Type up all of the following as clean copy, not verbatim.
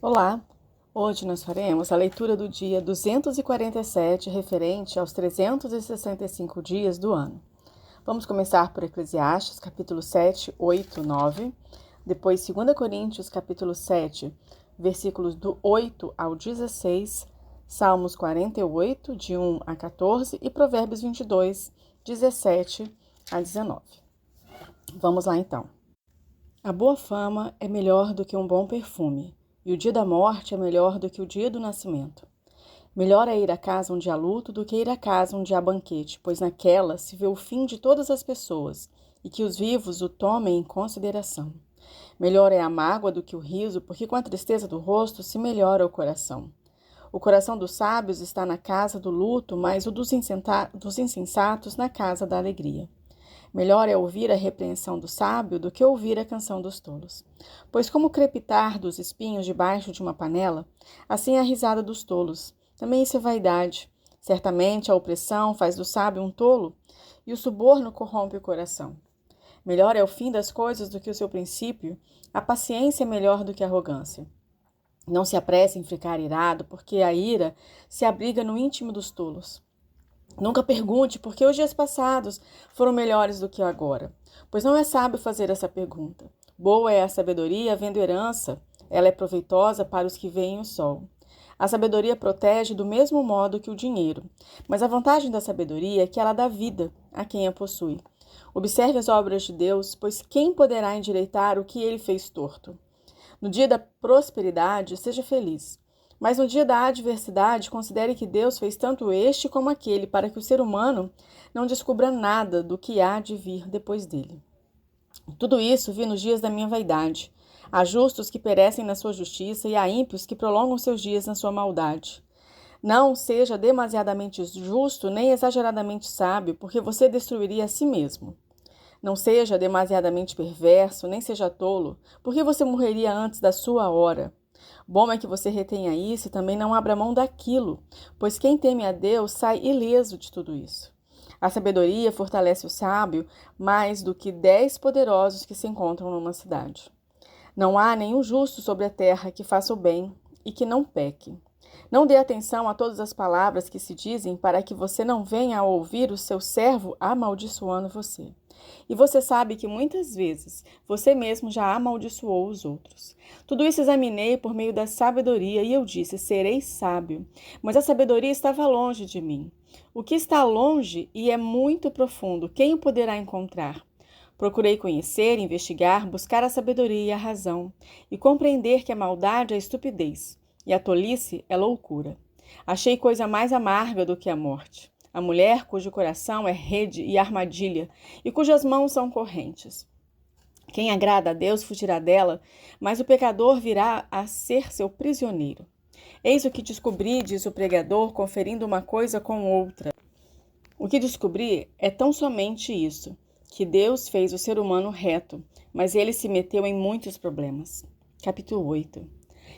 Olá! Hoje nós faremos a leitura do dia 247, referente aos 365 dias do ano. Vamos começar por Eclesiastes, capítulo 7, 8, 9, depois 2 Coríntios, capítulo 7, versículos do 8 ao 16, Salmos 48, de 1 a 14 e Provérbios 22, 17 a 19. Vamos lá então. A boa fama é melhor do que um bom perfume, e o dia da morte é melhor do que o dia do nascimento. Melhor é ir à casa onde há luto do que ir à casa onde há banquete, pois naquela se vê o fim de todas as pessoas, e que os vivos o tomem em consideração. Melhor é a mágoa do que o riso, porque com a tristeza do rosto se melhora o coração. O coração dos sábios está na casa do luto, mas o dos insensatos na casa da alegria. Melhor é ouvir a repreensão do sábio do que ouvir a canção dos tolos. Pois como o crepitar dos espinhos debaixo de uma panela, assim é a risada dos tolos. Também isso é vaidade. Certamente a opressão faz do sábio um tolo, e o suborno corrompe o coração. Melhor é o fim das coisas do que o seu princípio, a paciência é melhor do que a arrogância. Não se apresse em ficar irado, porque a ira se abriga no íntimo dos tolos. Nunca pergunte por que os dias passados foram melhores do que agora, pois não é sábio fazer essa pergunta. Boa é a sabedoria havendo herança, ela é proveitosa para os que veem o sol. A sabedoria protege do mesmo modo que o dinheiro, mas a vantagem da sabedoria é que ela dá vida a quem a possui. Observe as obras de Deus, pois quem poderá endireitar o que ele fez torto? No dia da prosperidade, seja feliz. Mas no dia da adversidade, considere que Deus fez tanto este como aquele, para que o ser humano não descubra nada do que há de vir depois dele. Tudo isso vi nos dias da minha vaidade. Há justos que perecem na sua justiça e há ímpios que prolongam seus dias na sua maldade. Não seja demasiadamente justo nem exageradamente sábio, porque você destruiria a si mesmo. Não seja demasiadamente perverso, nem seja tolo, porque você morreria antes da sua hora. Bom é que você retenha isso e também não abra mão daquilo, pois quem teme a Deus sai ileso de tudo isso. A sabedoria fortalece o sábio mais do que 10 poderosos que se encontram numa cidade. Não há nenhum justo sobre a terra que faça o bem e que não peque. Não dê atenção a todas as palavras que se dizem para que você não venha a ouvir o seu servo amaldiçoando você. E você sabe que muitas vezes você mesmo já amaldiçoou os outros. Tudo isso examinei por meio da sabedoria e eu disse: serei sábio. Mas a sabedoria estava longe de mim. O que está longe e é muito profundo, quem o poderá encontrar? Procurei conhecer, investigar, buscar a sabedoria e a razão, e compreender que a maldade é estupidez, e a tolice é loucura. Achei coisa mais amarga do que a morte. A mulher cujo coração é rede e armadilha, e cujas mãos são correntes. Quem agrada a Deus fugirá dela, mas o pecador virá a ser seu prisioneiro. Eis o que descobri, diz o pregador, conferindo uma coisa com outra. O que descobri é tão somente isso, que Deus fez o ser humano reto, mas ele se meteu em muitos problemas. Capítulo 8.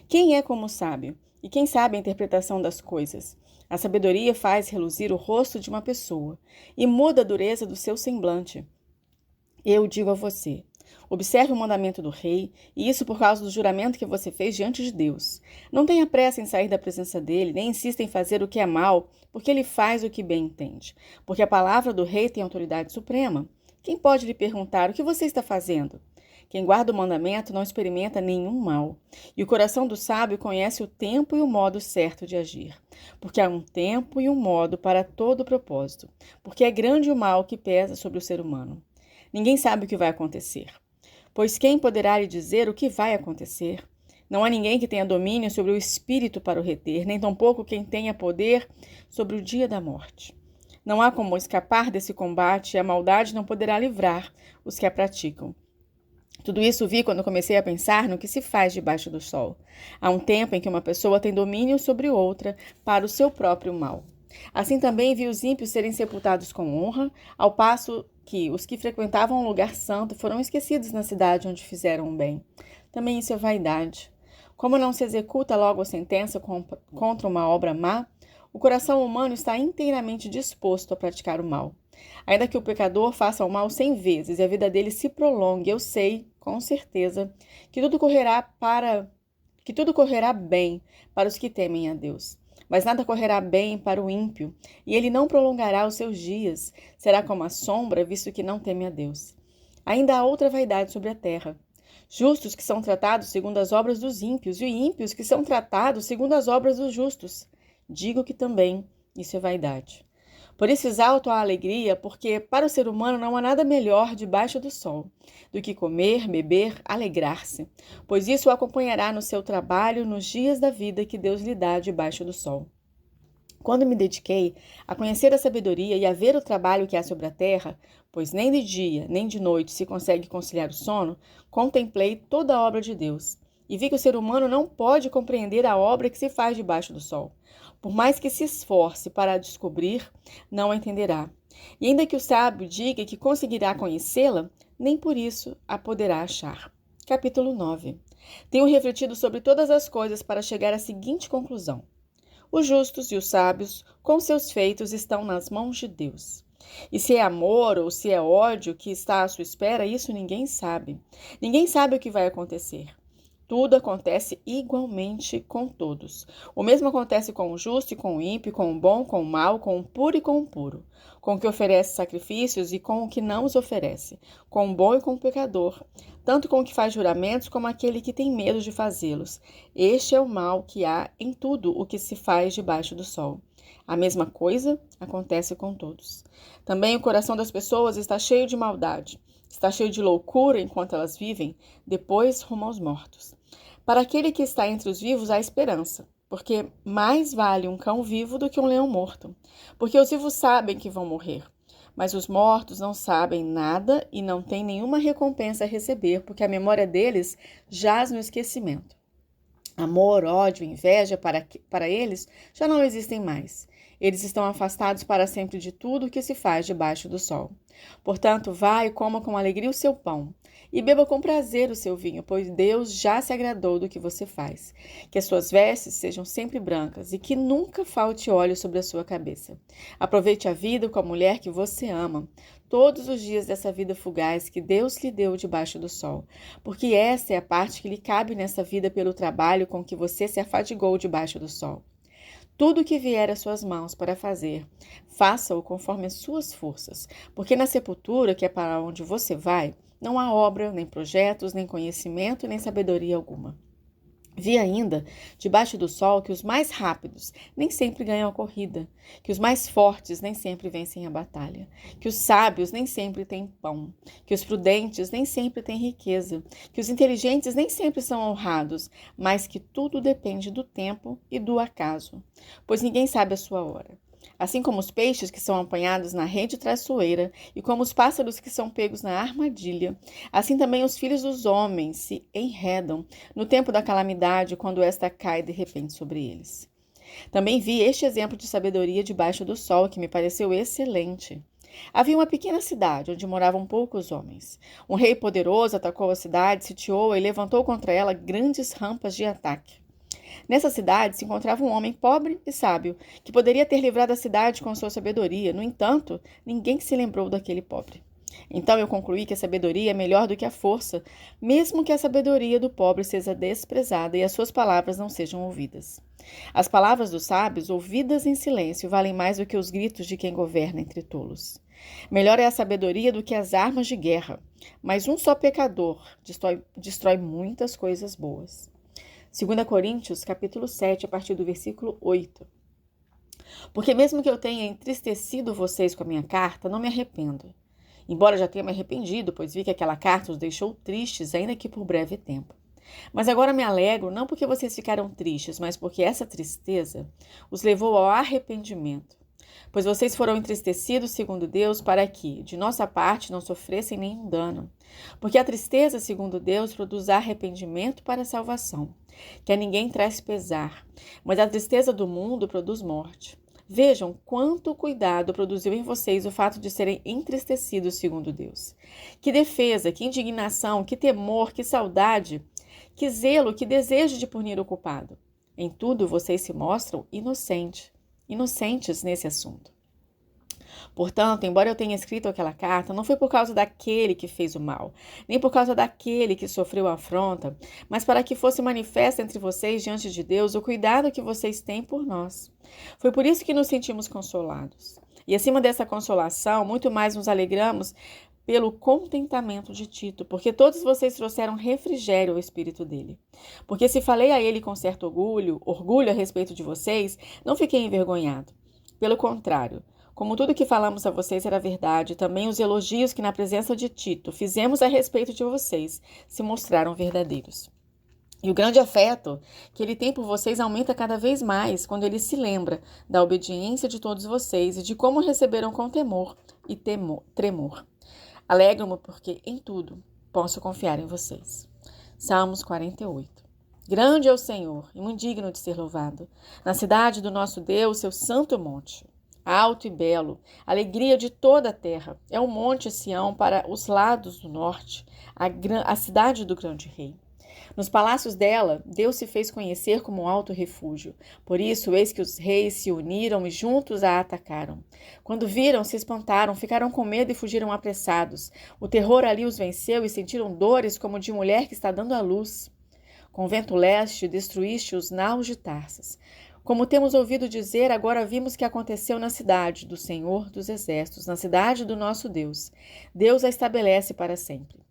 Quem é como sábio? E quem sabe a interpretação das coisas? A sabedoria faz reluzir o rosto de uma pessoa e muda a dureza do seu semblante. Eu digo a você, observe o mandamento do rei, e isso por causa do juramento que você fez diante de Deus. Não tenha pressa em sair da presença dele, nem insista em fazer o que é mal, porque ele faz o que bem entende. Porque a palavra do rei tem autoridade suprema. Quem pode lhe perguntar o que você está fazendo? Quem guarda o mandamento não experimenta nenhum mal. E o coração do sábio conhece o tempo e o modo certo de agir. Porque há um tempo e um modo para todo propósito. Porque é grande o mal que pesa sobre o ser humano. Ninguém sabe o que vai acontecer. Pois quem poderá lhe dizer o que vai acontecer? Não há ninguém que tenha domínio sobre o espírito para o reter, nem tampouco quem tenha poder sobre o dia da morte. Não há como escapar desse combate e a maldade não poderá livrar os que a praticam. Tudo isso vi quando comecei a pensar no que se faz debaixo do sol. Há um tempo em que uma pessoa tem domínio sobre outra para o seu próprio mal. Assim também vi os ímpios serem sepultados com honra, ao passo que os que frequentavam um lugar santo foram esquecidos na cidade onde fizeram o bem. Também isso é vaidade. Como não se executa logo a sentença contra uma obra má, o coração humano está inteiramente disposto a praticar o mal. Ainda que o pecador faça o mal 100 vezes e a vida dele se prolongue, eu sei, com certeza, que tudo correrá para que tudo correrá bem para os que temem a Deus. Mas nada correrá bem para o ímpio, e ele não prolongará os seus dias, será como a sombra, visto que não teme a Deus. Ainda há outra vaidade sobre a terra. Justos que são tratados segundo as obras dos ímpios, e ímpios que são tratados segundo as obras dos justos. Digo que também isso é vaidade. Por isso exalto a alegria, porque para o ser humano não há nada melhor debaixo do sol do que comer, beber, alegrar-se, pois isso o acompanhará no seu trabalho nos dias da vida que Deus lhe dá debaixo do sol. Quando me dediquei a conhecer a sabedoria e a ver o trabalho que há sobre a terra, pois nem de dia nem de noite se consegue conciliar o sono, contemplei toda a obra de Deus e vi que o ser humano não pode compreender a obra que se faz debaixo do sol. Por mais que se esforce para a descobrir, não a entenderá. E ainda que o sábio diga que conseguirá conhecê-la, nem por isso a poderá achar. Capítulo 9. Tenho refletido sobre todas as coisas para chegar à seguinte conclusão. Os justos e os sábios, com seus feitos, estão nas mãos de Deus. E se é amor ou se é ódio que está à sua espera, isso ninguém sabe. Ninguém sabe o que vai acontecer. Tudo acontece igualmente com todos. O mesmo acontece com o justo e com o ímpio, com o bom, com o mau, com o puro e com o impuro, com o que oferece sacrifícios e com o que não os oferece, com o bom e com o pecador, tanto com o que faz juramentos como aquele que tem medo de fazê-los. Este é o mal que há em tudo o que se faz debaixo do sol. A mesma coisa acontece com todos. Também o coração das pessoas está cheio de maldade, está cheio de loucura enquanto elas vivem, depois rumo aos mortos. Para aquele que está entre os vivos há esperança, porque mais vale um cão vivo do que um leão morto. Porque os vivos sabem que vão morrer, mas os mortos não sabem nada e não têm nenhuma recompensa a receber, porque a memória deles jaz no esquecimento. Amor, ódio, inveja para eles já não existem mais. Eles estão afastados para sempre de tudo o que se faz debaixo do sol. Portanto, vá e coma com alegria o seu pão, e beba com prazer o seu vinho, pois Deus já se agradou do que você faz. Que as suas vestes sejam sempre brancas e que nunca falte óleo sobre a sua cabeça. Aproveite a vida com a mulher que você ama, todos os dias dessa vida fugaz que Deus lhe deu debaixo do sol, porque essa é a parte que lhe cabe nessa vida pelo trabalho com que você se afadigou debaixo do sol. Tudo o que vier às suas mãos para fazer, faça-o conforme as suas forças, porque na sepultura, que é para onde você vai, não há obra, nem projetos, nem conhecimento, nem sabedoria alguma. Vi ainda, debaixo do sol, que os mais rápidos nem sempre ganham a corrida, que os mais fortes nem sempre vencem a batalha, que os sábios nem sempre têm pão, que os prudentes nem sempre têm riqueza, que os inteligentes nem sempre são honrados, mas que tudo depende do tempo e do acaso, pois ninguém sabe a sua hora. Assim como os peixes que são apanhados na rede traiçoeira e como os pássaros que são pegos na armadilha, assim também os filhos dos homens se enredam no tempo da calamidade, quando esta cai de repente sobre eles. Também vi este exemplo de sabedoria debaixo do sol, que me pareceu excelente. Havia uma pequena cidade onde moravam poucos homens. Um rei poderoso atacou a cidade, sitiou-a e levantou contra ela grandes rampas de ataque. Nessa cidade se encontrava um homem pobre e sábio, que poderia ter livrado a cidade com sua sabedoria. No entanto, ninguém se lembrou daquele pobre. Então eu concluí que a sabedoria é melhor do que a força, mesmo que a sabedoria do pobre seja desprezada e as suas palavras não sejam ouvidas. As palavras dos sábios, ouvidas em silêncio, valem mais do que os gritos de quem governa entre tolos. Melhor é a sabedoria do que as armas de guerra, mas um só pecador destrói muitas coisas boas. 2 Coríntios, capítulo 7, a partir do versículo 8. Porque mesmo que eu tenha entristecido vocês com a minha carta, não me arrependo. Embora já tenha me arrependido, pois vi que aquela carta os deixou tristes, ainda que por breve tempo. Mas agora me alegro, não porque vocês ficaram tristes, mas porque essa tristeza os levou ao arrependimento. Pois vocês foram entristecidos segundo Deus para que, de nossa parte, não sofressem nenhum dano. Porque a tristeza, segundo Deus, produz arrependimento para a salvação, que a ninguém traz pesar, mas a tristeza do mundo produz morte. Vejam quanto cuidado produziu em vocês o fato de serem entristecidos segundo Deus. Que defesa, que indignação, que temor, que saudade, que zelo, que desejo de punir o culpado. Em tudo vocês se mostram inocentes nesse assunto. Portanto, embora eu tenha escrito aquela carta, não foi por causa daquele que fez o mal, nem por causa daquele que sofreu a afronta, mas para que fosse manifesto entre vocês diante de Deus o cuidado que vocês têm por nós. Foi por isso que nos sentimos consolados. E acima dessa consolação, muito mais nos alegramos pelo contentamento de Tito, porque todos vocês trouxeram refrigério ao espírito dele. Porque se falei a ele com certo orgulho a respeito de vocês, não fiquei envergonhado. Pelo contrário, como tudo que falamos a vocês era verdade, também os elogios que na presença de Tito fizemos a respeito de vocês se mostraram verdadeiros. E o grande afeto que ele tem por vocês aumenta cada vez mais quando ele se lembra da obediência de todos vocês e de como receberam com temor e tremor. Alegro-me porque, em tudo, posso confiar em vocês. Salmos 48. Grande é o Senhor e muito digno de ser louvado. Na cidade do nosso Deus, seu santo monte. Alto e belo, alegria de toda a terra. É o monte Sião para os lados do norte, a cidade do grande rei. Nos palácios dela, Deus se fez conhecer como um alto refúgio. Por isso, eis que os reis se uniram e juntos a atacaram. Quando viram, se espantaram, ficaram com medo e fugiram apressados. O terror ali os venceu e sentiram dores como de mulher que está dando à luz. Com vento leste, destruíste os naus de Tarsas. Como temos ouvido dizer, agora vimos que aconteceu na cidade do Senhor dos Exércitos, na cidade do nosso Deus. Deus a estabelece para sempre.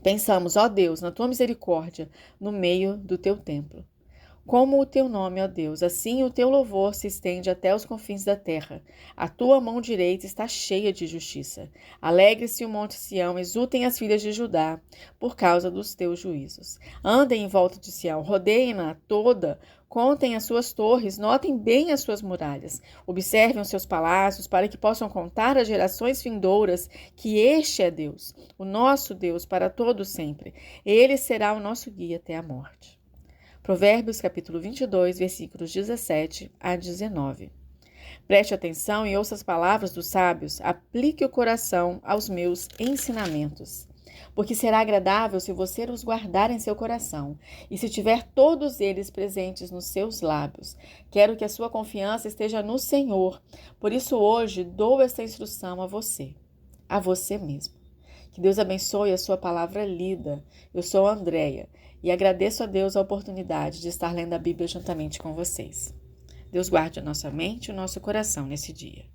Pensamos, ó Deus, na tua misericórdia, no meio do teu templo. Como o teu nome, ó Deus, assim o teu louvor se estende até os confins da terra. A tua mão direita está cheia de justiça. Alegre-se o monte Sião, exultem as filhas de Judá, por causa dos teus juízos. Andem em volta de Sião, rodeiem-na toda, contem as suas torres, notem bem as suas muralhas. Observem os seus palácios, para que possam contar às gerações vindouras que este é Deus, o nosso Deus, para todo sempre. Ele será o nosso guia até a morte. Provérbios capítulo 22, versículos 17 a 19. Preste atenção e ouça as palavras dos sábios, aplique o coração aos meus ensinamentos. Porque será agradável se você os guardar em seu coração, e se tiver todos eles presentes nos seus lábios. Quero que a sua confiança esteja no Senhor, por isso hoje dou esta instrução a você mesmo. Que Deus abençoe a sua palavra lida. Eu sou a Andréia e agradeço a Deus a oportunidade de estar lendo a Bíblia juntamente com vocês. Deus guarde a nossa mente e o nosso coração nesse dia.